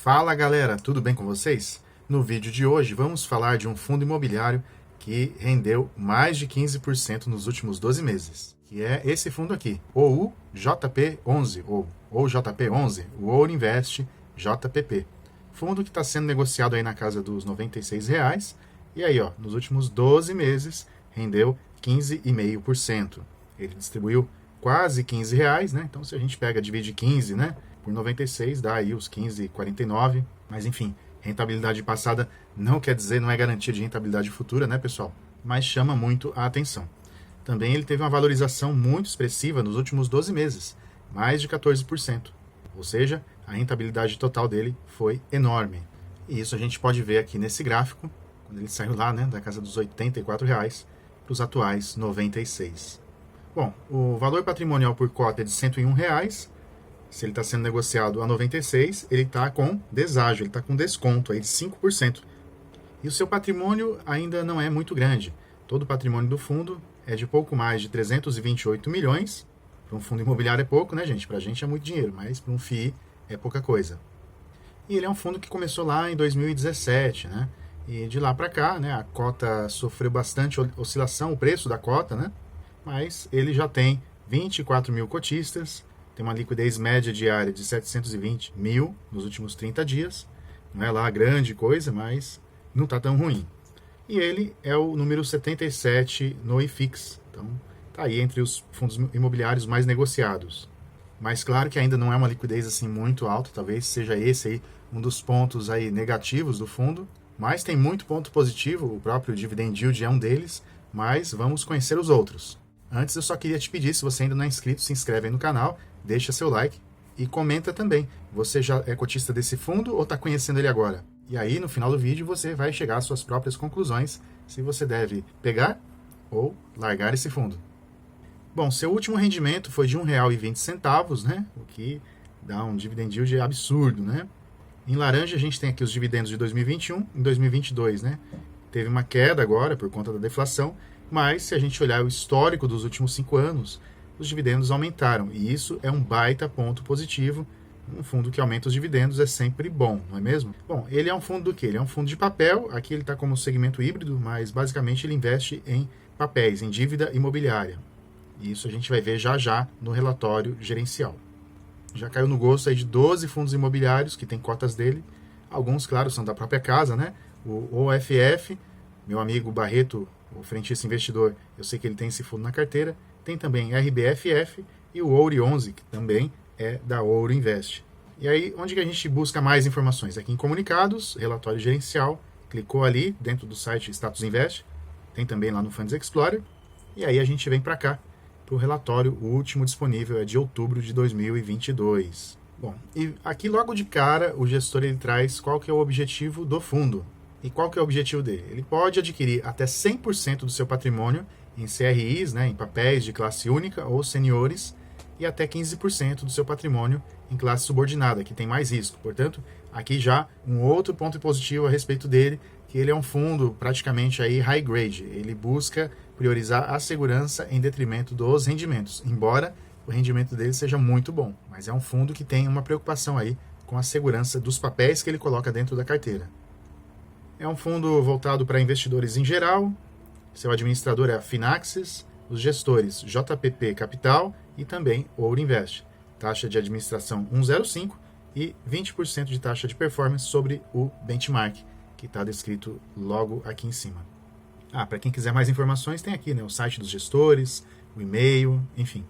Fala galera, tudo bem com vocês? No vídeo de hoje vamos falar de um fundo imobiliário que rendeu mais de 15% nos últimos 12 meses, que é esse fundo aqui, o JP11 ou JP11, o Ouro Invest JPP. Fundo que está sendo negociado aí na casa dos R$ 96,00 e aí ó, nos últimos 12 meses rendeu 15,5%. Ele distribuiu quase R$ 15,00, né? Então se a gente pega, divide 15, né? Por 96 dá aí os 15,49, mas enfim, rentabilidade passada não quer dizer, não é garantia de rentabilidade futura, né, pessoal? Mas chama muito a atenção. Também ele teve uma valorização muito expressiva nos últimos 12 meses, mais de 14%. Ou seja, a rentabilidade total dele foi enorme. E isso a gente pode ver aqui nesse gráfico, quando ele saiu lá, né, da casa dos R$ 84,00 para os atuais R$ 96. Bom, o valor patrimonial por cota é de R$ 101,00. Se ele está sendo negociado a 96, ele está com deságio, ele está com desconto aí de 5%. E o seu patrimônio ainda não é muito grande. Todo o patrimônio do fundo é de pouco mais de 328 milhões. Para um fundo imobiliário é pouco, né, gente? Para a gente é muito dinheiro, mas para um FII é pouca coisa. E ele é um fundo que começou lá em 2017, né? E de lá para cá, né, a cota sofreu bastante oscilação, o preço da cota, né? Mas ele já tem 24 mil cotistas, tem uma liquidez média diária de 720 mil nos últimos 30 dias. Não é lá grande coisa, mas não está tão ruim. E ele é o número 77 no IFIX. Então, está aí entre os fundos imobiliários mais negociados. Mas claro que ainda não é uma liquidez assim muito alta. Talvez seja esse aí um dos pontos aí negativos do fundo. Mas tem muito ponto positivo. O próprio dividend yield é um deles. Mas vamos conhecer os outros. Antes eu só queria te pedir, se você ainda não é inscrito, se inscreve aí no canal, deixa seu like e comenta também. Você já é cotista desse fundo ou está conhecendo ele agora? E aí, no final do vídeo, você vai chegar às suas próprias conclusões se você deve pegar ou largar esse fundo. Bom, seu último rendimento foi de R$ 1,20, né? O que dá um dividend yield absurdo, né? Em laranja, a gente tem aqui os dividendos de 2021 e 2022, né? Teve uma queda agora por conta da deflação, mas se a gente olhar o histórico dos últimos 5 anos, os dividendos aumentaram, e isso é um baita ponto positivo. Um fundo que aumenta os dividendos é sempre bom, não é mesmo? Bom, ele é um fundo do quê? Ele é um fundo de papel, aqui ele está como segmento híbrido, mas basicamente ele investe em papéis, em dívida imobiliária. E isso a gente vai ver já já no relatório gerencial. Já caiu no gosto aí de 12 fundos imobiliários que tem cotas dele. Alguns, claro, são da própria casa, né? O OFF, meu amigo Barreto, o frentista investidor, eu sei que ele tem esse fundo na carteira. Tem também RBFF e o Ouro 11, que também é da Ouro Invest. E aí, onde que a gente busca mais informações? Aqui em comunicados, relatório gerencial, clicou ali dentro do site Status Invest, tem também lá no Funds Explorer, e aí a gente vem para cá, para o relatório, o último disponível é de outubro de 2022. Bom, e aqui logo de cara o gestor ele traz qual que é o objetivo do fundo. E qual que é o objetivo dele? Ele pode adquirir até 100% do seu patrimônio em CRIs, né, em papéis de classe única ou seniores, e até 15% do seu patrimônio em classe subordinada, que tem mais risco. Portanto, aqui já um outro ponto positivo a respeito dele, que ele é um fundo praticamente aí high grade. Ele busca priorizar a segurança em detrimento dos rendimentos, embora o rendimento dele seja muito bom. Mas é um fundo que tem uma preocupação aí com a segurança dos papéis que ele coloca dentro da carteira. É um fundo voltado para investidores em geral. Seu administrador é a Finaxis, os gestores JPP Capital e também Ouro Invest. Taxa de administração 1,05 e 20% de taxa de performance sobre o benchmark, que está descrito logo aqui em cima. Para quem quiser mais informações, tem aqui, né, o site dos gestores, o e-mail, enfim.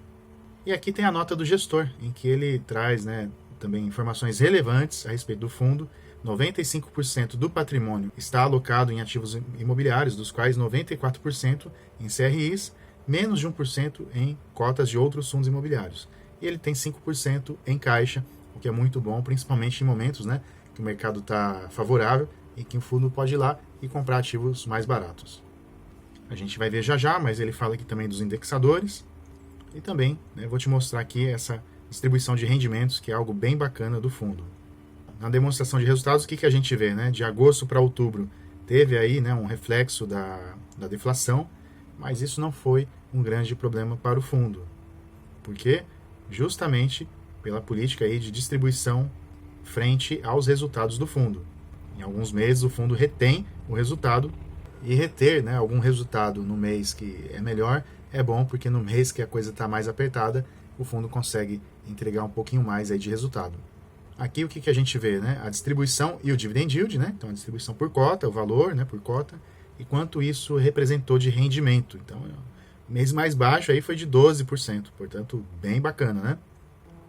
E aqui tem a nota do gestor, em que ele traz, né, também informações relevantes a respeito do fundo. 95% do patrimônio está alocado em ativos imobiliários, dos quais 94% em CRIs, menos de 1% em cotas de outros fundos imobiliários. E ele tem 5% em caixa, o que é muito bom, principalmente em momentos, né, que o mercado está favorável e que o fundo pode ir lá e comprar ativos mais baratos. A gente vai ver já já, mas ele fala aqui também dos indexadores. E também, né, vou te mostrar aqui essa distribuição de rendimentos, que é algo bem bacana do fundo. Na demonstração de resultados, o que a gente vê? Né? De agosto para outubro, teve aí, né, um reflexo da deflação, mas isso não foi um grande problema para o fundo. Por quê? Justamente pela política aí de distribuição frente aos resultados do fundo. Em alguns meses o fundo retém o resultado, e reter, né, algum resultado no mês que é melhor é bom, porque no mês que a coisa está mais apertada, o fundo consegue entregar um pouquinho mais aí de resultado. Aqui o que a gente vê, né? A distribuição e o dividend yield, né? Então a distribuição por cota, o valor, né, por cota, e quanto isso representou de rendimento. Então o mês mais baixo aí foi de 12%, portanto bem bacana, né?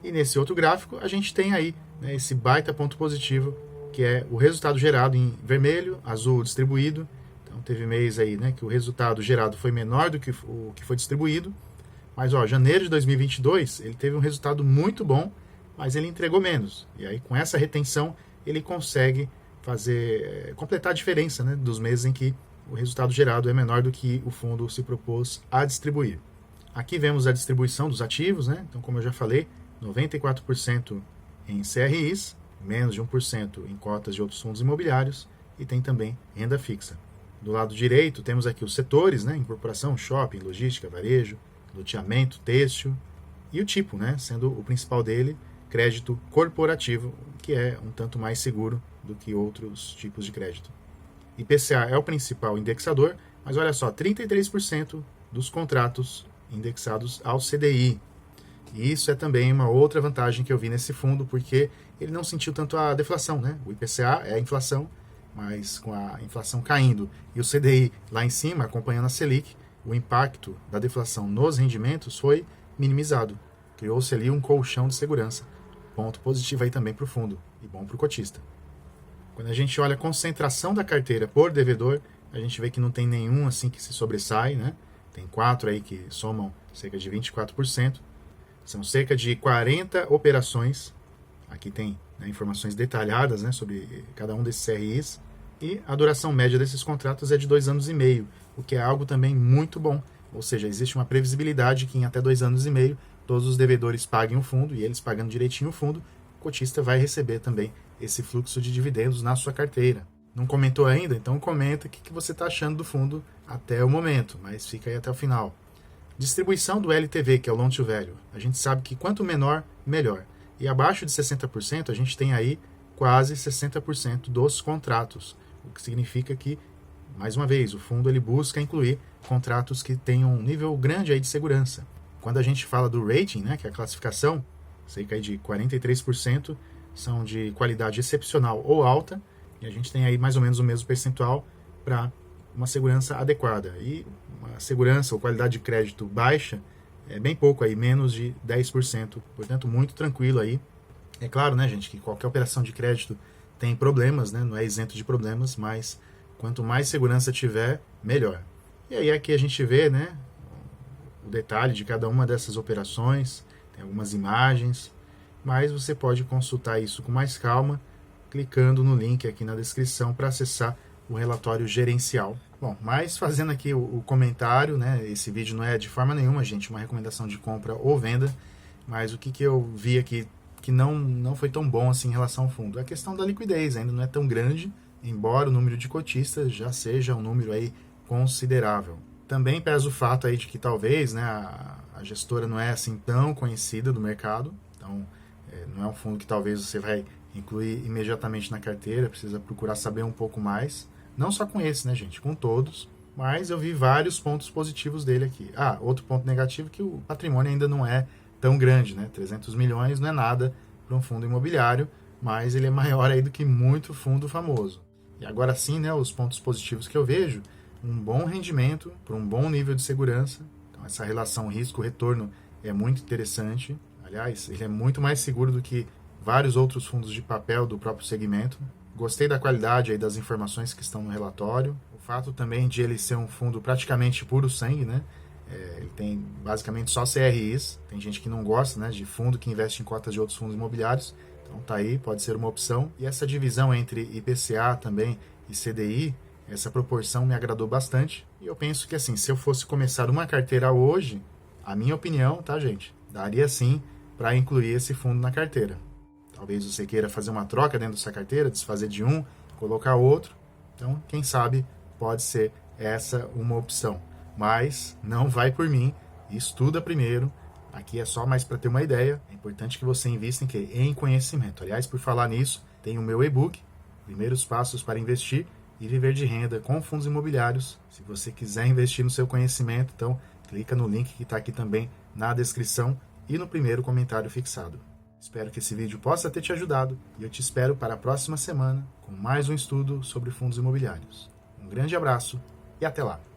E nesse outro gráfico a gente tem aí, né, esse baita ponto positivo, que é o resultado gerado em vermelho, azul distribuído. Então teve mês aí, né, que o resultado gerado foi menor do que o que foi distribuído, mas ó, janeiro de 2022 ele teve um resultado muito bom, mas ele entregou menos. E aí com essa retenção ele consegue completar a diferença, né, dos meses em que o resultado gerado é menor do que o fundo se propôs a distribuir. Aqui vemos a distribuição dos ativos, né? Então como eu já falei, 94% em CRIs, menos de 1% em cotas de outros fundos imobiliários, e tem também renda fixa. Do lado direito temos aqui os setores, né? Incorporação, shopping, logística, varejo, loteamento, têxtil, e o tipo, né? Sendo o principal dele, crédito corporativo, que é um tanto mais seguro do que outros tipos de crédito. IPCA é o principal indexador, mas olha só, 33% dos contratos indexados ao CDI. E isso é também uma outra vantagem que eu vi nesse fundo, porque ele não sentiu tanto a deflação, né? O IPCA é a inflação, mas com a inflação caindo e o CDI lá em cima, acompanhando a Selic, o impacto da deflação nos rendimentos foi minimizado. Criou-se ali um colchão de segurança. Ponto positivo aí também para o fundo e bom para o cotista. Quando a gente olha a concentração da carteira por devedor, a gente vê que não tem nenhum assim que se sobressai, né? Tem 4 aí que somam cerca de 24%. São cerca de 40 operações. Aqui tem, né, informações detalhadas, né, sobre cada um desses CRIs. E a duração média desses contratos é de 2 anos e meio, o que é algo também muito bom. Ou seja, existe uma previsibilidade que em até 2 anos e meio todos os devedores paguem o fundo, e eles pagando direitinho o fundo, o cotista vai receber também esse fluxo de dividendos na sua carteira. Não comentou ainda? Então comenta o que você está achando do fundo até o momento, mas fica aí até o final. Distribuição do LTV, que é o Loan to Value. A gente sabe que quanto menor, melhor. E abaixo de 60%, a gente tem aí quase 60% dos contratos. O que significa que, mais uma vez, o fundo ele busca incluir contratos que tenham um nível grande aí de segurança. Quando a gente fala do rating, né, que é a classificação, cerca de 43% são de qualidade excepcional ou alta, e a gente tem aí mais ou menos o mesmo percentual para uma segurança adequada. E uma segurança ou qualidade de crédito baixa é bem pouco aí, menos de 10%, portanto muito tranquilo aí. É claro, né, gente, que qualquer operação de crédito tem problemas, né, não é isento de problemas, mas quanto mais segurança tiver, melhor. E aí aqui a gente vê, né, o detalhe de cada uma dessas operações, tem algumas imagens, mas você pode consultar isso com mais calma, clicando no link aqui na descrição para acessar o relatório gerencial. Bom, mas fazendo aqui o comentário, né, esse vídeo não é de forma nenhuma, gente, uma recomendação de compra ou venda, mas o que eu vi aqui que não foi tão bom assim em relação ao fundo. A questão da liquidez ainda não é tão grande, embora o número de cotistas já seja um número aí considerável. Também pesa o fato aí de que talvez, né, a gestora não é assim tão conhecida do mercado, então não é um fundo que talvez você vai incluir imediatamente na carteira, precisa procurar saber um pouco mais. Não só com esse, né, gente, com todos, mas eu vi vários pontos positivos dele aqui. Outro ponto negativo é que o patrimônio ainda não é tão grande, né? 300 milhões não é nada para um fundo imobiliário, mas ele é maior aí do que muito fundo famoso. E agora sim, né, os pontos positivos que eu vejo, um bom rendimento por um bom nível de segurança. Então essa relação risco-retorno é muito interessante. Aliás, ele é muito mais seguro do que vários outros fundos de papel do próprio segmento. Gostei da qualidade aí das informações que estão no relatório. O fato também de ele ser um fundo praticamente puro sangue, né? Ele tem basicamente só CRIs. Tem gente que não gosta, né, de fundo que investe em cotas de outros fundos imobiliários. Então tá aí, pode ser uma opção. E essa divisão entre IPCA também e CDI, essa proporção me agradou bastante. E eu penso que assim, se eu fosse começar uma carteira hoje, a minha opinião, tá, gente, daria sim para incluir esse fundo na carteira. Talvez você queira fazer uma troca dentro da sua carteira, desfazer de um, colocar outro. Então, quem sabe, pode ser essa uma opção. Mas não vai por mim, estuda primeiro, Aqui é só mais para ter uma ideia. É importante que você invista em quê? Em conhecimento. Aliás, por falar nisso, tem o meu e-book, Primeiros Passos para Investir e Viver de Renda com Fundos Imobiliários. Se você quiser investir no seu conhecimento, então clica no link que está aqui também na descrição e no primeiro comentário fixado. Espero que esse vídeo possa ter te ajudado e eu te espero para a próxima semana com mais um estudo sobre fundos imobiliários. Um grande abraço e até lá!